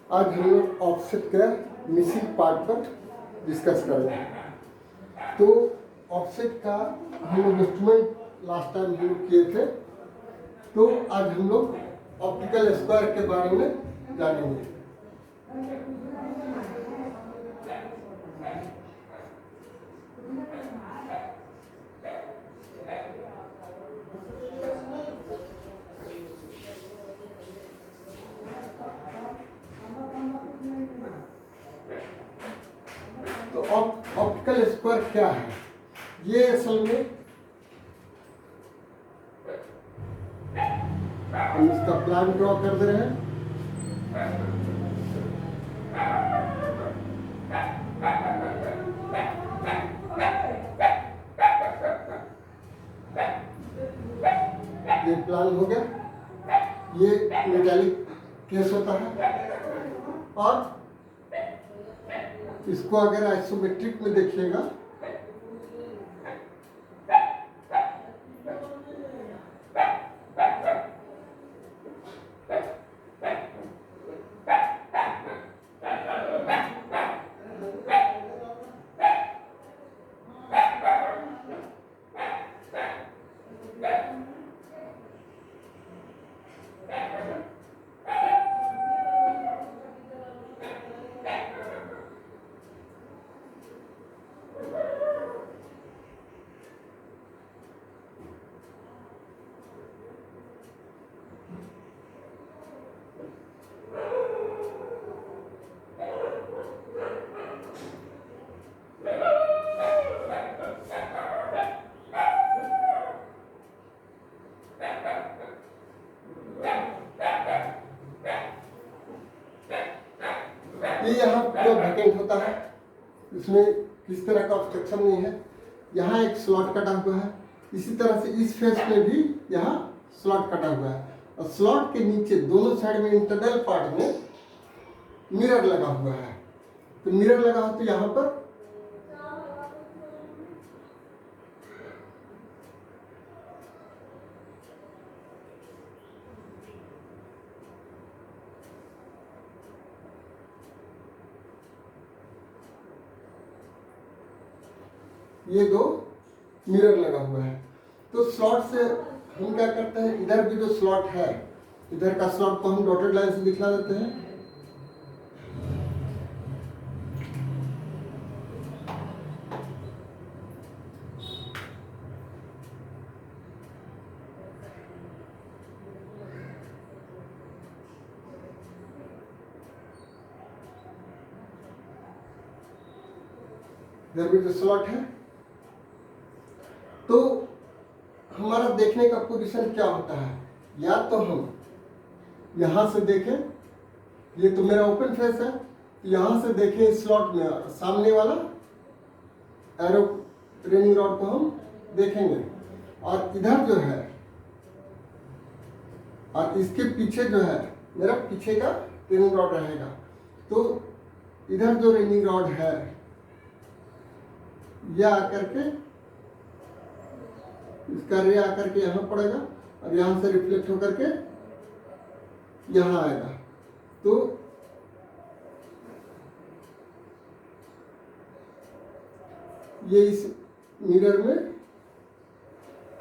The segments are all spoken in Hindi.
आज हम लोग ऑफसेट का मिसिंग पार्ट पर डिस्कस कर रहे हैं। तो ऑफसेट का हम लोग इंस्ट्रूमेंट लास्ट टाइम हम लोग किए थे, तो आज हम लोग ऑप्टिकल स्क्वायर के बारे में जानेंगे। तो ऑप्टिकल स्क्वायर क्या है? ये असल में हम इसका प्लान ड्रॉ कर दे रहे हैं। ये प्लान हो गया। ये मेटालिक केस होता है, और इसको अगर आइसोमेट्रिक में देखिएगा ये यहाँ जो वैकेंट होता है इसमें किस तरह का ऑब्स्ट्रक्शन नहीं है। यहाँ एक स्लॉट कटा हुआ है, इसी तरह से इस फेस में भी यहाँ स्लॉट कटा हुआ है, और स्लॉट के नीचे दोनों साइड में इंटरनल पार्ट में मिरर लगा हुआ है। तो मिरर लगा हो तो यहाँ पर ये दो मिरर लगा हुआ है। तो स्लॉट से हम क्या करते हैं, इधर भी जो स्लॉट है, इधर का स्लॉट को हम डॉटेड लाइन से दिखला देते हैं। इधर भी जो स्लॉट है, तो हमारा देखने का पोजीशन क्या होता है, या तो हम यहां से देखें, ये तो मेरा ओपन फेस है, तो यहां से देखें स्लॉट में सामने वाला एरो ट्रेनिंग रॉड को हम देखेंगे, और इधर जो है और इसके पीछे जो है मेरा पीछे का ट्रेनिंग रॉड रहेगा। तो इधर जो ट्रेनिंग रॉड है यह आकर के इसका रे आकर के यहाँ पड़ेगा, और यहाँ से रिफ्लेक्ट होकर के यहाँ आएगा। तो ये इस मिरर में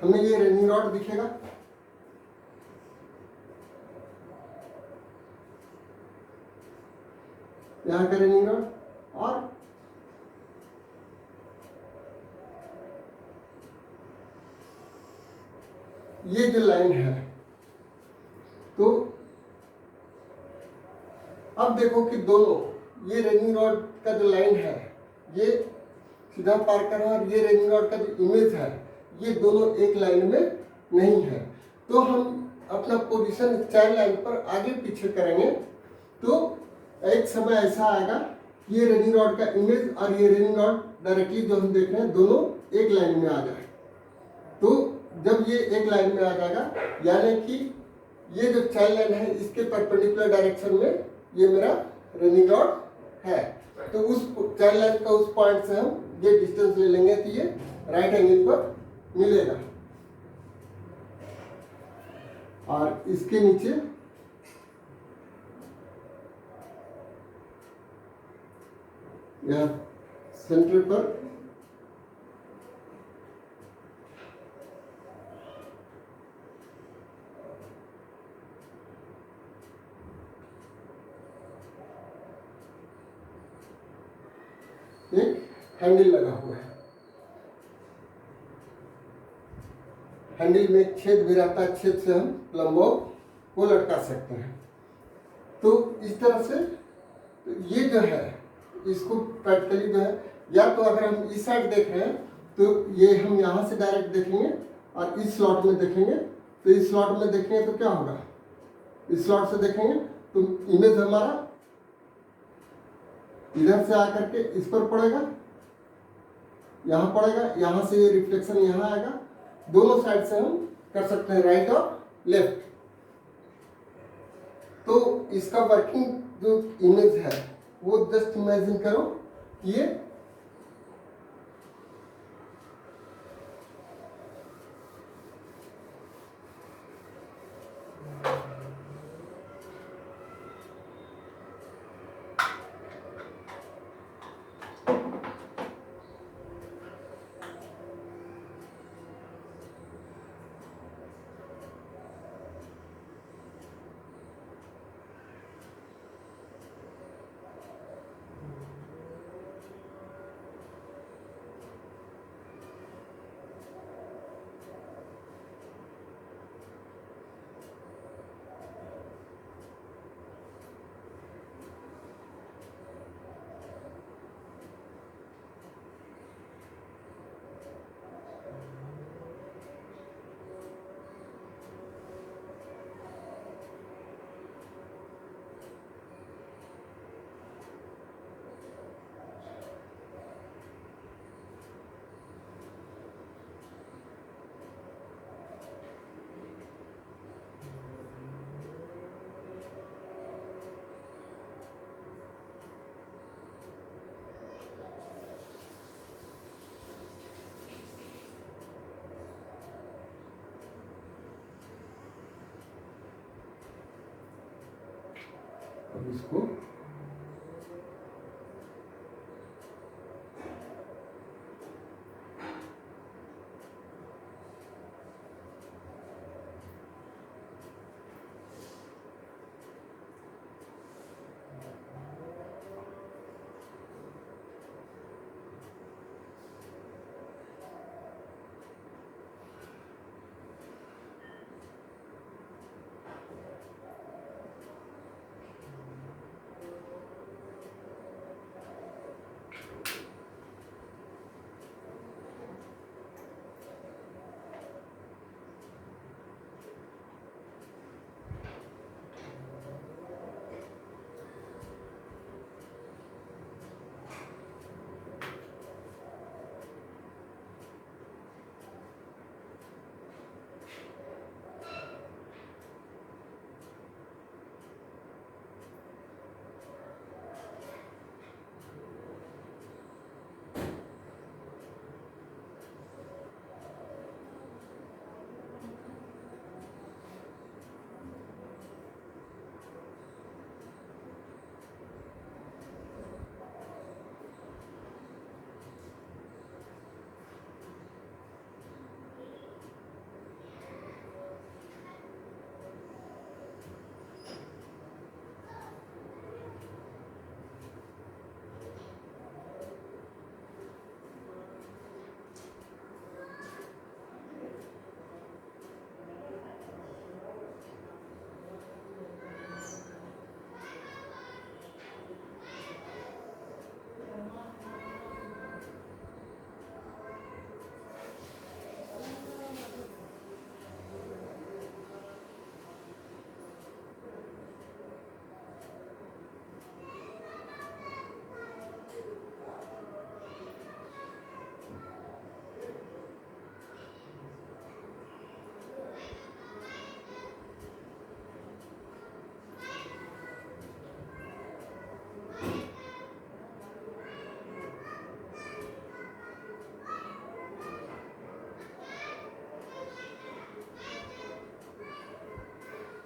हमें ये रेनिंग रॉड दिखेगा। यहाँ का रेनिंग रॉड, और ये जो लाइन है, तो अब देखो कि दोनों ये रेनिंग रॉड का जो लाइन है ये सीधा पार कर रहा है, और ये रेनिंग रॉड का जो इमेज है ये दोनों एक लाइन में नहीं है। तो हम अपना पोजीशन चाइल्ड लाइन पर आगे पीछे करेंगे, तो एक समय ऐसा आएगा ये रेनिंग रॉड का इमेज और ये रेनिंग रॉड डायरेक्टली जो हम देख रहे हैं दोनों एक लाइन में आ जाए। तो जब ये एक लाइन में आ जाएगा, यानी कि ये जो चाइल्ड लाइन है इसके परपेंडिकुलर डायरेक्शन में ये मेरा रेनिंग रॉड है, तो उस चाइल्ड लाइन का उस पॉइंट से हम ये डिस्टेंस ले लेंगे, तो ये राइट एंगल पर मिलेगा। और इसके नीचे यहाँ सेंटर पर एक हैंडल लगा हुआ है। हैंडल में एक छेद भी रहता है, छेद से हम प्लम बॉब को लटका सकते हैं। तो इस तरह से ये जो है इसको प्रैक्टिकली जो है, या तो अगर हम इस साइड देख रहे हैं तो ये हम यहाँ से डायरेक्ट देखेंगे और इस स्लॉट में देखेंगे। तो इस स्लॉट में देखेंगे तो क्या होगा, इस स्लॉट से देखेंगे तो इमेज हमारा इधर से आकर के इस पर पड़ेगा, यहाँ पड़ेगा, यहाँ से ये रिफ्लेक्शन यहाँ आएगा। दोनों साइड से हम कर सकते हैं, राइट और लेफ्ट। तो इसका वर्किंग जो इमेज है वो जस्ट इमेजिन करो, ये इसको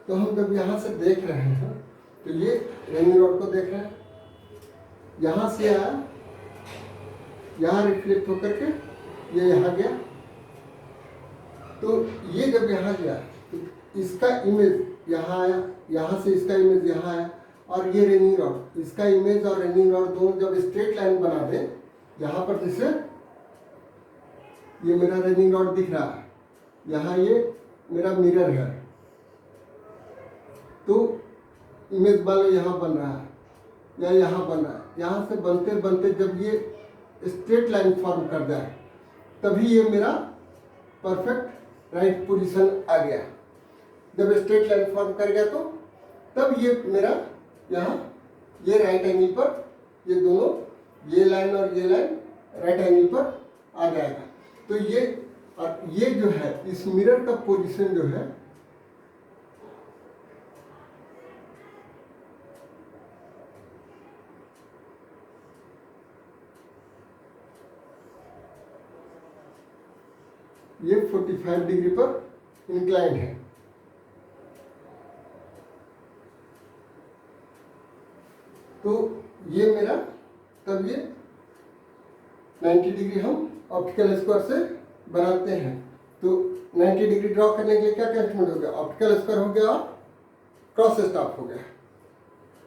तो हम जब यहाँ से देख रहे हैं तो ये रिंग रोड को देख रहे हैं, यहाँ से आया यहाँ रिफ्लेक्ट होकर के ये यहाँ गया। तो ये जब यहाँ गया तो इसका इमेज यहाँ आया, यहाँ से इसका इमेज यहाँ आया, और ये रेनिंग रॉड, इसका इमेज और रेनिंग रॉड दोनों जब स्ट्रेट लाइन बना दे, यहाँ पर जैसे ये मेरा रेनिंग रॉड दिख रहा है, यहाँ ये मेरा मिरर है, तो इमेज वाला यहाँ बन रहा है या यहाँ बन रहा है। यहाँ से बनते बनते जब ये स्ट्रेट लाइन फॉर्म कर जाए तभी ये मेरा परफेक्ट राइट पोजीशन आ गया। जब स्ट्रेट लाइन फॉर्म कर गया तो तब ये मेरा यहाँ ये राइट एंगल पर, ये दोनों ये लाइन और ये लाइन राइट एंगल पर आ जाएगा। तो ये जो है इस मिरर का पोजीशन जो है ये 45 डिग्री पर इंक्लाइंड है। तो ये मेरा तब ये 90 डिग्री हम ऑप्टिकल स्क्वायर से बनाते हैं। तो 90 डिग्री ड्रॉ करने के लिए क्या क्या इंस्ट्रूमेंट हो गया, ऑप्टिकल स्क्वायर हो गया और क्रॉस स्टाफ हो गया।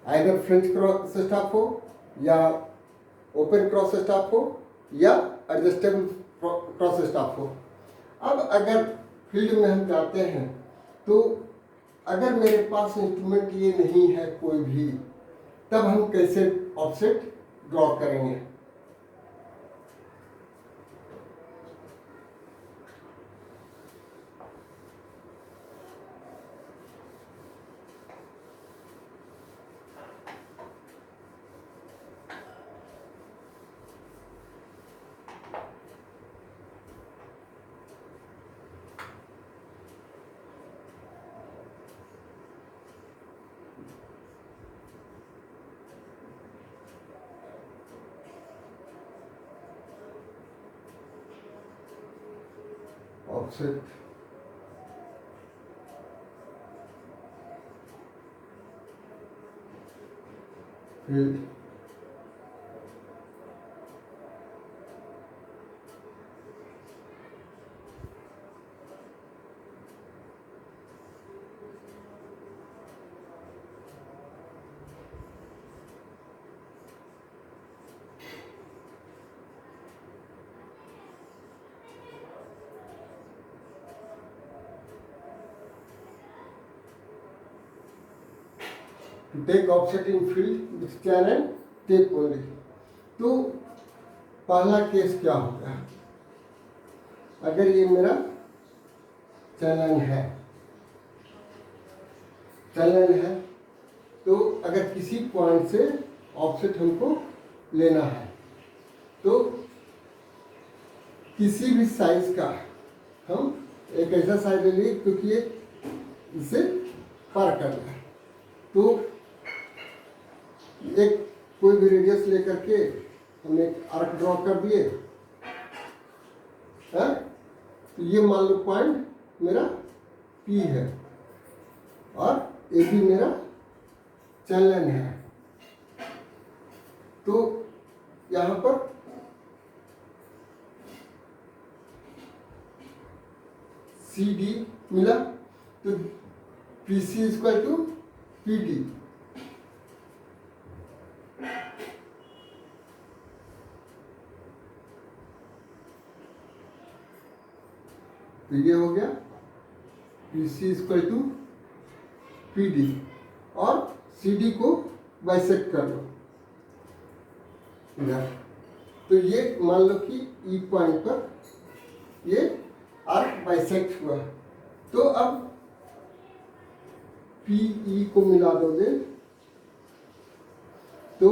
आइदर फ्रेंच क्रॉस स्टाफ हो या ओपन क्रॉस स्टाफ हो या एडजस्टेबल क्रॉस स्टाफ हो। अब अगर फील्ड में हम जाते हैं तो अगर मेरे पास इंस्ट्रूमेंट ये नहीं है कोई भी, तब हम कैसे ऑफसेट ड्रॉ करेंगे। Offset field to take offset in field with scan and tape only। तो पहला केस क्या होगा, अगर ये मेरा चलन है तो अगर किसी पॉइंट से ऑफसेट हमको लेना है तो किसी भी साइज का हम एक ऐसा साइज ले लिए क्योंकि ये इसे पार करना है। तो एक कोई भी रेडियस लेकर के हम एक आर्क ड्रॉ कर दिए, तो ये मान लो पॉइंट मेरा P है और AB मेरा चलन है। तो यहाँ पर CD मिला तो PC इक्वल टू PD। तो ये हो गया PC इक्वल टू PD और CD को बाइसेक्ट कर लो इधर। तो ये मान लो कि E पॉइंट पर ये आर्क बाइसेक्ट हुआ। तो अब PE को मिला दोगे तो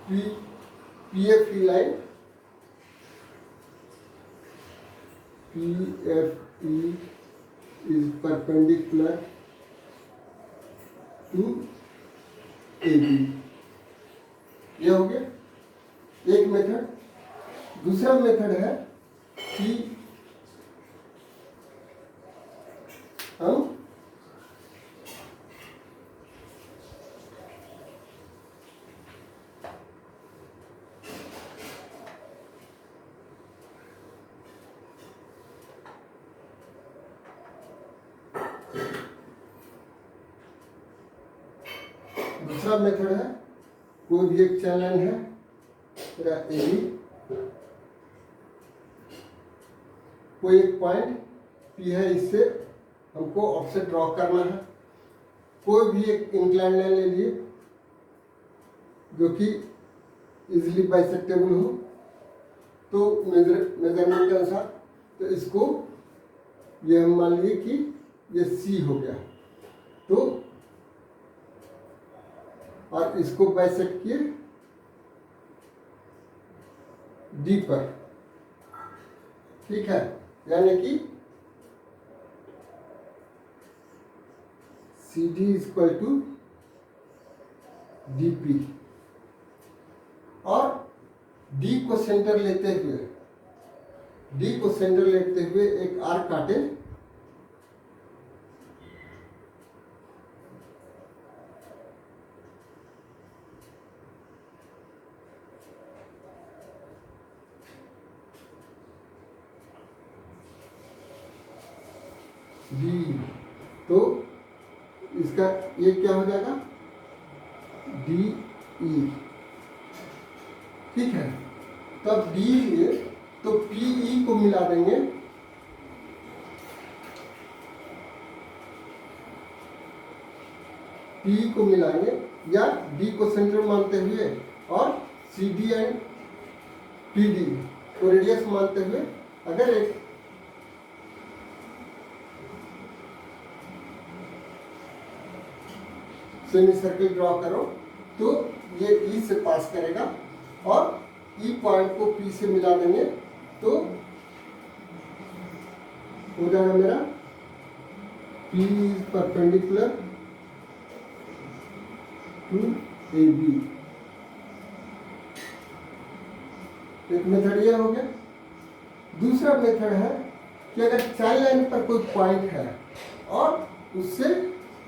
PFE line PFE is perpendicular to AB। ये हो गया एक मेथड। दूसरा मेथड है कि हम दूसरा मेथड है, कोई भी एक चैन लाइन है मेरा ए बी, कोई एक पॉइंट पी है, इससे हमको ऑफसेट ड्रॉ करना है। कोई भी एक इंक्लाइन लाइन ले लिए जो कि इजिली बाइसेक्टेबल हो, तो मेजरमेंट के अनुसार, तो इसको ये हम मान लीजिए कि ये सी हो गया, तो और इसको बाइसेक्ट किए डी पर, ठीक है, यानी कि C D equal to D P, और डी को सेंटर लेते हुए एक आर्क काटे, डी, तो इसका ये क्या हो जाएगा डी ई, ठीक है। तब डी लिए तो पी ई को मिला देंगे, पी को मिलाएंगे या डी को सेंटर मानते हुए और C D and P D को रेडियस मानते हुए अगर एक सेमी सर्किल ड्रॉ करो तो ये ई से पास करेगा और ई पॉइंट को पी से मिला देंगे, तो हो जाएगा मेरा P is perpendicular to A B. एक मेथड ये हो गया। दूसरा मेथड है कि अगर चाइल्ड लाइन पर कोई पॉइंट है और उससे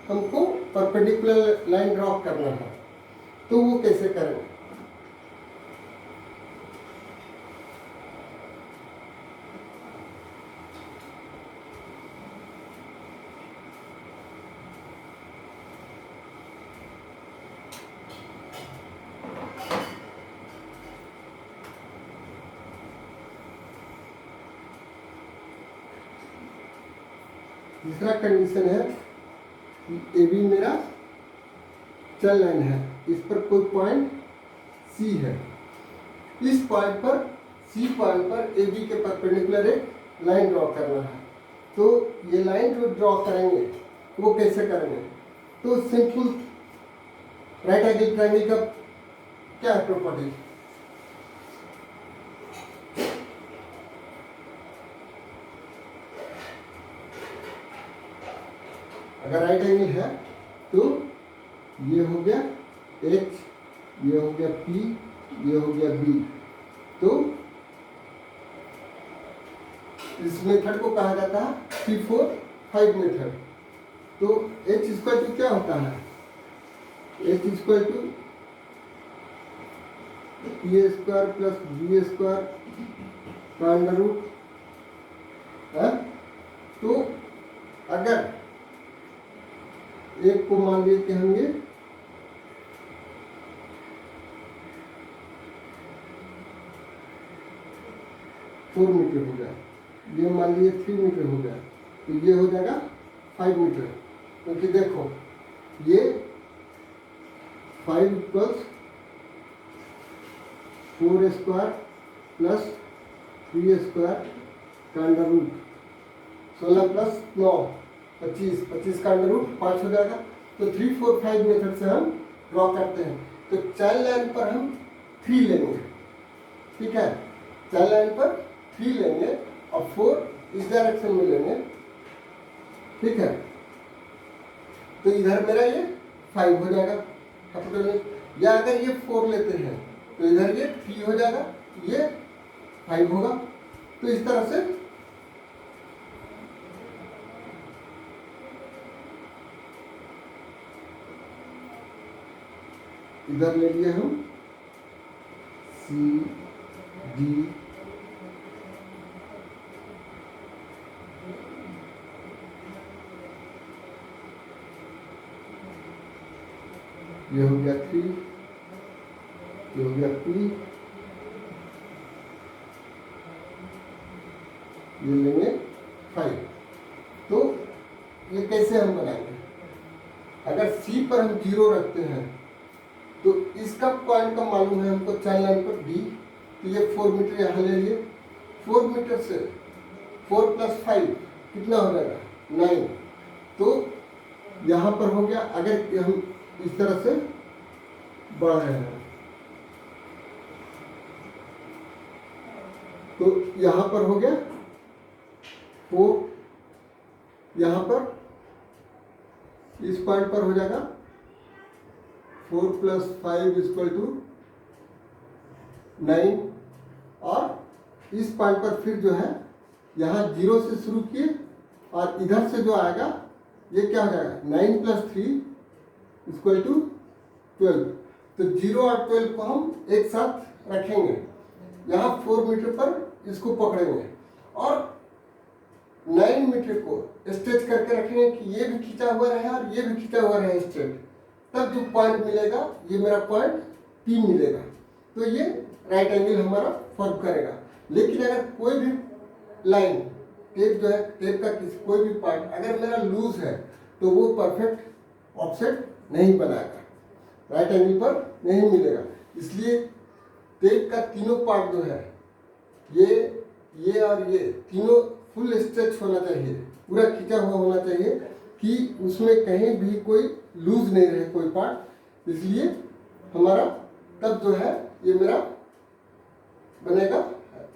हमको परपेंडिकुलर लाइन ड्रॉ करना है, तो वो कैसे करेंगे। दूसरा कंडीशन है ए बी मेरा चल लाइन है, इस पर कोई पॉइंट सी है, इस पॉइंट पर सी पॉइंट पर ए बी के परपेंडिकुलर एक लाइन ड्रॉ करना है। तो ये लाइन जो ड्रॉ करेंगे वो कैसे करेंगे, तो सिंपल राइट एंगल ट्रायंगल का क्या है प्रॉपर्टी, अगर राइट एंगल है तो ये हो गया H, ये हो गया P, ये हो गया B, तो इस मेथड को कहा जाता है 3-4-5 मेथड। तो H इक्वल टू क्या होता है, H equal to A square plus B square का अंडर रूट है। तो अगर एक को मान लीजिए कि हम ये 4 मीटर हो गया, ये मान लीजिए 3 मीटर हो गया, तो ये हो जाएगा 5 मीटर, क्योंकि देखो ये 5 = 4 स्क्वायर प्लस 3 स्क्वायर का अंडर रूट, 16 प्लस 9 25 का अंडर रूट 5 हो जाएगा। तो 3-4-5 मेथड से हम ड्रॉ करते हैं। तो चाइल्ड लाइन पर हम 3 लेंगे, ठीक है, चाइल्ड लाइन पर 3 लेंगे और 4 इस डायरेक्शन में लेंगे, ठीक है। तो इधर मेरा ये 5 हो जाएगा कैपिटल में, या अगर ये 4 लेते हैं तो इधर ये 3 हो जाएगा, ये 5 होगा। तो इस तरह से इधर ले लिए हम सी डी ये हो गया 3, ये हो गया P, ये लेंगे 5। तो ये कैसे हम बनाएंगे? अगर C पर हम 0 रखते हैं तो इसका पॉइंट का मालूम है हमको, चाइल्ड लाइन पर D, तो ये 4 मीटर यहाँ ले लिए। 4 मीटर से 4 + 5 कितना हो जाएगा? 9। तो यहाँ पर हो गया, अगर हम इस तरह से बढ़ रहे हैं तो यहाँ पर हो गया 4, यहाँ पर इस पॉइंट पर हो जाएगा 4 + 5 = 9, और इस पॉइंट पर फिर जो है यहाँ 0 से शुरू किए और इधर से जो आएगा ये क्या हो जाएगा? 9 + 3 = 12। तो 0 और 12 को हम एक साथ रखेंगे, यहाँ 4 मीटर पर इसको पकड़ेंगे और 9 मीटर को स्ट्रेच करके रखेंगे कि ये भी खींचा हुआ रहे और ये भी खींचा हुआ रहे स्ट्रेट। तब जो पॉइंट मिलेगा ये मेरा पॉइंट P मिलेगा। तो ये राइट एंगल हमारा फॉर्म करेगा। लेकिन अगर कोई भी लाइन, टेप जो है, टेप का कोई भी पार्ट अगर मेरा लूज है तो वो परफेक्ट ऑफसेट नहीं बनाएगा, राइट एंगल पर नहीं मिलेगा। इसलिए टेप का तीनों पार्ट जो है, ये और ये तीनों फुल स्ट्रेच होना चाहिए, पूरा खींचा हुआ होना चाहिए कि उसमें कहीं भी कोई लूज नहीं रहे कोई पार्ट। इसलिए हमारा तब जो है ये मेरा बनेगा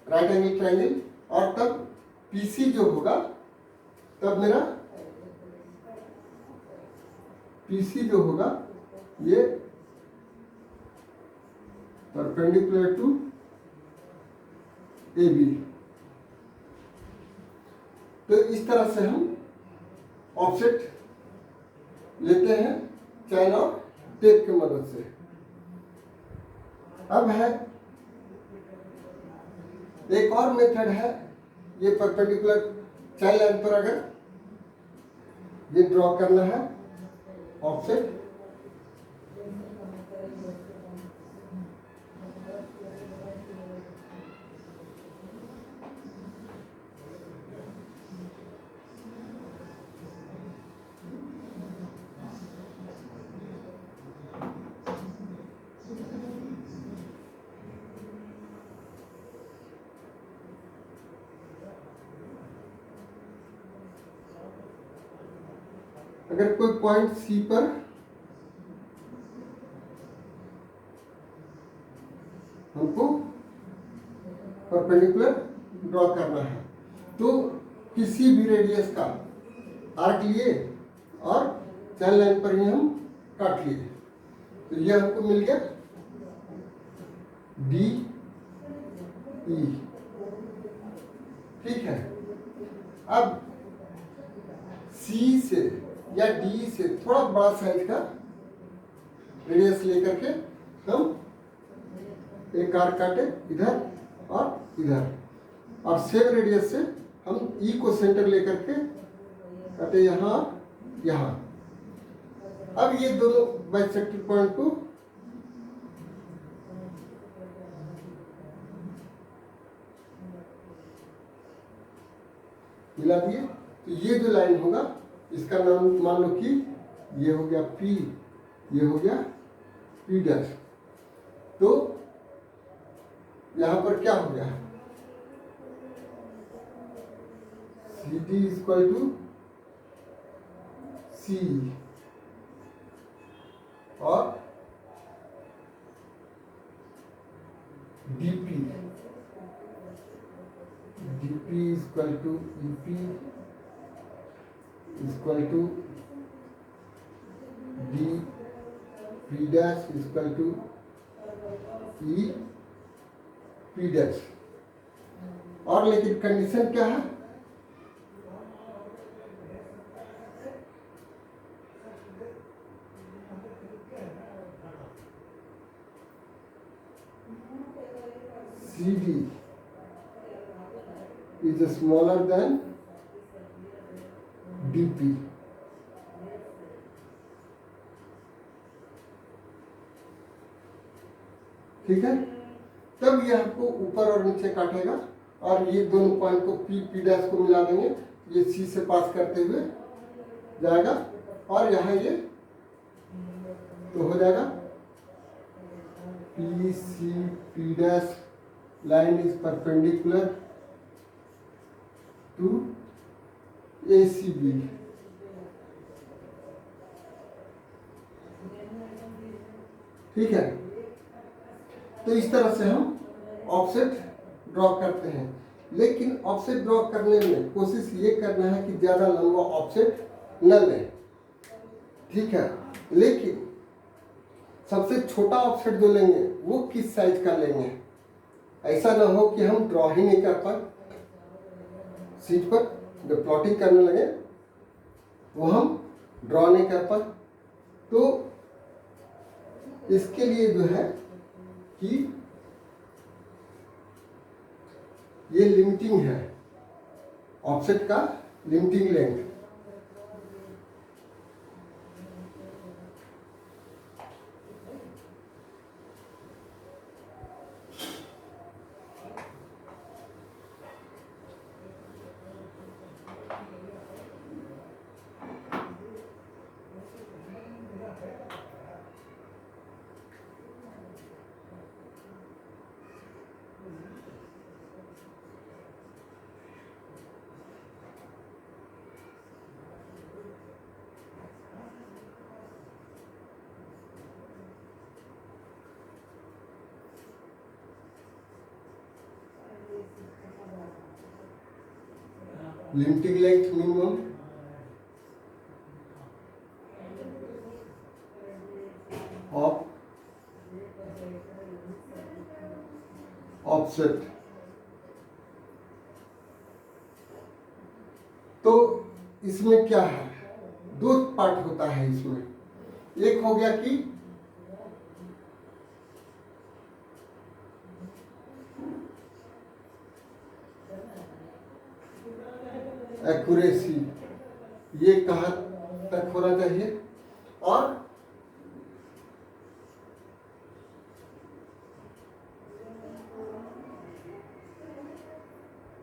राइट एंगल ट्रायंगल। और तब PC जो होगा, तब मेरा PC जो होगा ये परपेंडिकुलर टू AB। तो इस तरह से हम ऑफसेट लेते हैं चैन और टेप की मदद से। अब है एक और मेथड है, ये परपेंडिकुलर चाइल्ड लाइन पर अगर ये ड्रॉ करना है ऑफसेट, अगर कोई पॉइंट C पर हमको परपेंडिकुलर ड्रॉ करना है तो किसी भी रेडियस का आर्क लिए और चाइल्ड लाइन पर ही हम काट लिए। तो यह हमको मिल गया DE। ठीक है। अब C से या D से थोड़ा बड़ा साइज का रेडियस लेकर के हम एक आर्क काटे इधर और इधर, और सेम रेडियस से हम E को सेंटर लेकर के काटे यहाँ यहाँ। अब ये दोनों बाइसेक्टर पॉइंट को मिला दिए। तो ये जो लाइन होगा इसका नाम मान लो कि ये हो गया P, ये हो गया P'। तो यहां पर क्या हो गया? CD = C और DP = EP = DP' EP'। और लेकिन कंडीशन क्या है? CD is smaller than DP। ठीक है। तब ये आपको ऊपर और नीचे काटेगा और ये दोनों पॉइंट को पी डैश को मिला देंगे, ये सी से पास करते हुए जाएगा और यहाँ ये तो हो जाएगा P C P dash line is perpendicular to A C B. ठीक है, तो इस तरह से हम ऑफसेट ड्रॉ करते हैं। लेकिन ऑफसेट ड्रॉ करने में कोशिश ये करना है कि ज़्यादा लंबा ऑफसेट न लें, ठीक है। लेकिन सबसे छोटा ऑफसेट जो लेंगे वो किस साइज का लेंगे, ऐसा ना हो कि हम ड्रॉ ही नहीं कर पाए शीट पर, जब प्लॉटिंग करने लगे वो हम ड्रॉ नहीं कर पाए। तो इसके लिए जो है कि ये लिमिटिंग है, ऑफसेट का limiting length. Limiting length minimum of offset। तो इसमें क्या है, दो पार्ट होता है इसमें। एक हो गया कि एक्यूरेसी, ये कहाँ तक होना चाहिए, और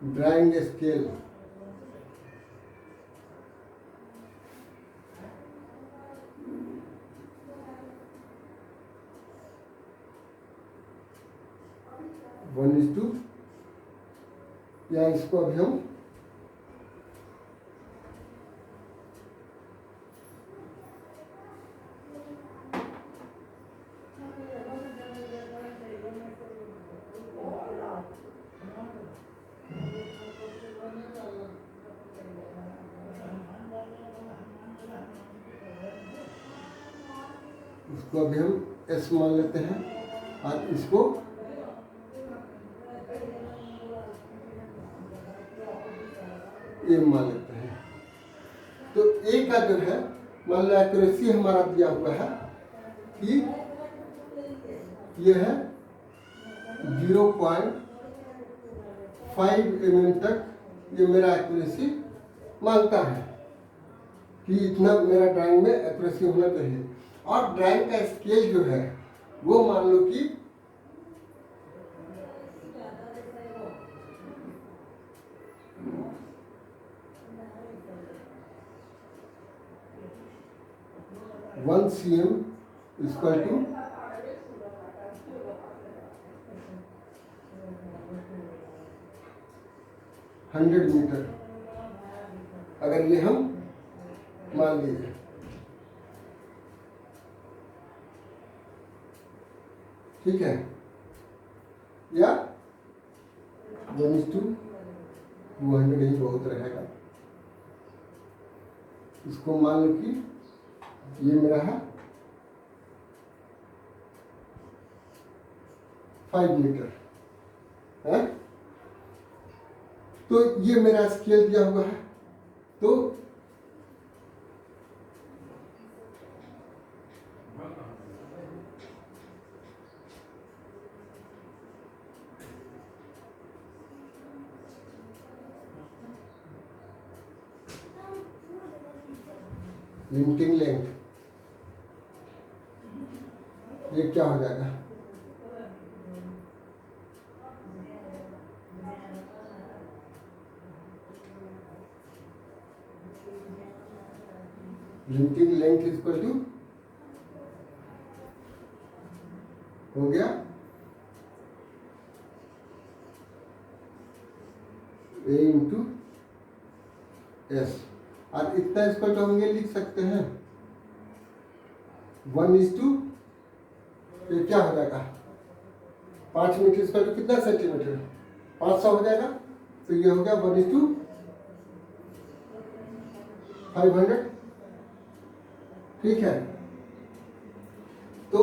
drawing scale, one is to, या इसको अभी हम इसको अभी हम एस मान लेते हैं और इसको ए मान लेते हैं। तो ए का जो है मान लो एक्यूरेसी हमारा दिया हुआ है कि ये है 0.5 mm तक, ये मेरा एक्यूरेसी मांगता है कि इतना मेरा ड्राइंग में एक्यूरेसी होना चाहिए। और ड्राइंग का स्केल जो है वो मान लो कि 1 cm इक्वल टू 100 मीटर, अगर ये हम मान लीजिए। ठीक है, या 1:200 ही बहुत रहेगा। इसको मान लो कि ये मेरा है 5 मीटर है। तो ये मेरा स्केल दिया हुआ है। तो लिमिटिंग लेंथ ये क्या हो जाएगा, लिमिटिंग लेंथ इक्वल टू हो गया ए इंटू एस, और इतना इक्वल टू हम ये लिख सकते हैं 1:, ये क्या हो जाएगा 5 मीटर इक्वल टू कितना सेंटीमीटर, 500 हो जाएगा। तो ये हो गया 1:500। ठीक है, तो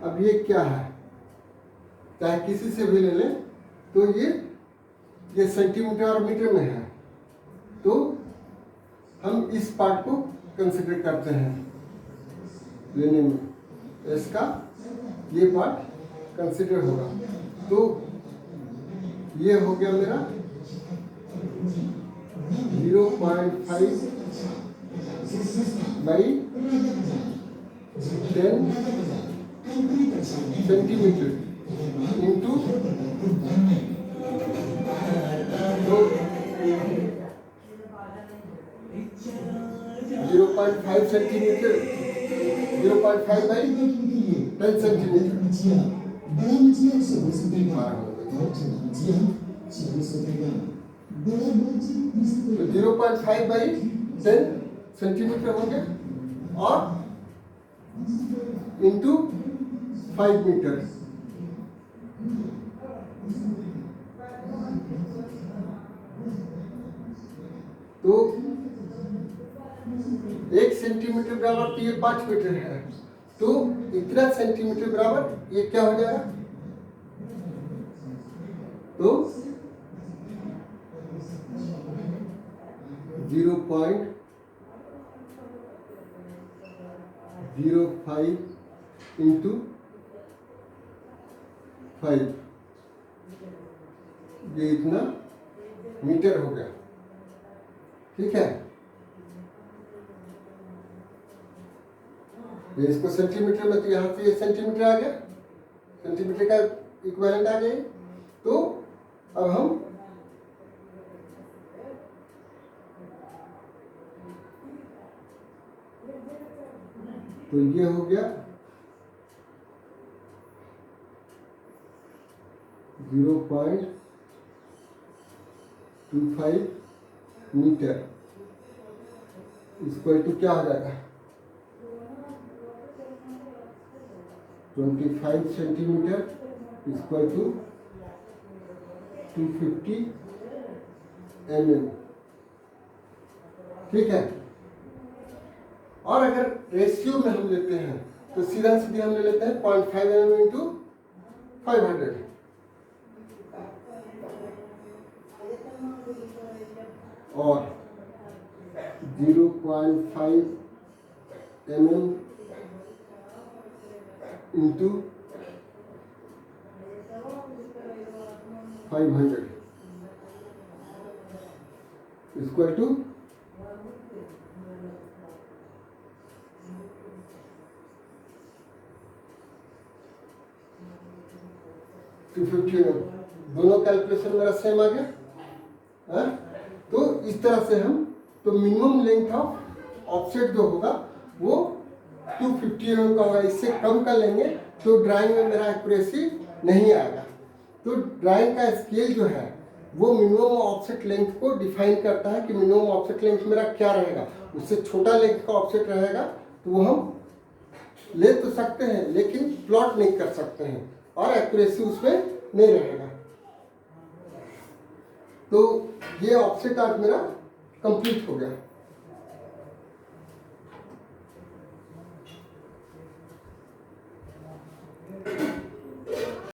अब ये क्या है, चाहे किसी से भी ले लें तो ये सेंटीमीटर और मीटर में है, तो हम इस पार्ट को कंसिडर करते हैं लेने में, इसका ये पार्ट कंसिडर होगा। तो ये हो गया मेरा 0.5 बाई 10 सेंटीमीटर इंटू, तो 0.5 सेंटीमीटर, 0.5 बाई 10 सेंटीमीटर। तो 0.5 बाई 10 सेंटीमीटर हो गया, और इंटू 5 मीटर। तो 1 सेंटीमीटर बराबर तो ये 5 मीटर है, तो इतना सेंटीमीटर बराबर ये क्या हो जाएगा, तो 0.05 इंटू 5, ये इतना मीटर हो गया। ठीक है, ये इसको सेंटीमीटर में, तो यहाँ से ये सेंटीमीटर आ गया, सेंटीमीटर का इक्विवेलेंट आ गया। तो अब हम तो ये हो गया 0.25 मीटर इक्वल टू क्या हो जाएगा 25 सेंटीमीटर इक्वल टू 250 mm। ठीक है, और अगर रेशियो में हम लेते हैं तो सीधा सीधे हम ले लेते हैं 0.5 mm इंटू 500, और 0.5 mm into 500 equal to 250 mm। दोनों कैलकुलेशन मेरा सेम आ गया है? तो इस तरह से हम, तो मिनिमम लेंथ ऑफ ऑफसेट जो होगा वो 250 mm का होगा। इससे कम का लेंगे तो ड्राइंग में मेरा एक्यूरेसी नहीं आएगा। तो ड्राइंग का स्केल जो है वो मिनिमम ऑफसेट लेंथ को डिफाइन करता है कि मिनिमम ऑफसेट लेंथ मेरा क्या रहेगा। उससे छोटा लेंथ का ऑफसेट रहेगा तो वो हम ले तो सकते हैं लेकिन प्लॉट नहीं कर सकते हैं और एक्यूरेसी उसमें नहीं रहेगा। तो ये ऑफसेट आज मेरा कंप्लीट हो गया।